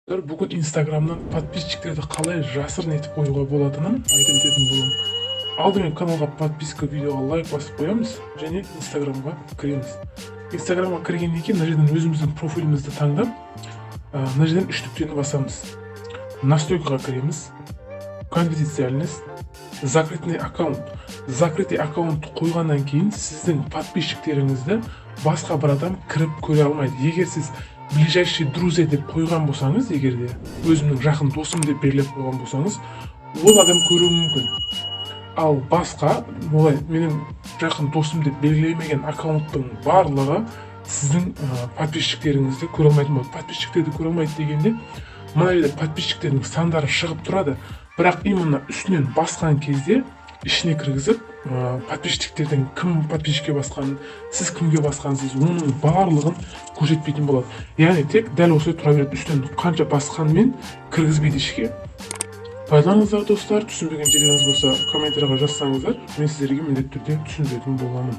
Бүгін инстаграмнан подписчиктерді қалай жасырын етіп қоюға болатынын айтып өтетін боламын. Алдымен каналға подписка, видеоға лайк басып қоямыз және инстаграмға кіреміз. Инстаграмға кіргеннен кейін мына жерден өзіміздің профилімізді таңдап, мына жерден үш нүктені басамыз. Настройкаға кіреміз. Конфиденциальность, закрытый аккаунт. Закрытый аккаунтты қойғаннан кейін сіздің подписчиктеріңізді басқа бір адам кіріп көре алмайды. Егер сіз ближайший друзья деп қойған болсаңыз, егер де өзімнің жақын досым деп белгілеп қойған болсаңыз, ол адам көруі мүмкін. Ал басқа, олай менің жақын досым деп белгілемеген аккаунттың барлығы сіздің подписчиктеріңізді көре алмайтын болады. Подписчиктерді көре алмайды дегенде, мына жерде подписчиктердің сандары шығып тұрады, бірақ именно үстінен басқан кезде ішіне кіргізіп, подписчиктердің кім подписчикке басқанын, сіз кімге басқансыз, оның барлығын көрсетпейтін болады. Яғни тек дәл осы тұра береді, үстінен қанша басқанмен кіргізбейді ішке. Пайдаланыңыздар достар, түсінбеген жеріңіз болса комментарийға жазсаңыздар, мен сіздерге міндетті түрде түсіндіретін боламын.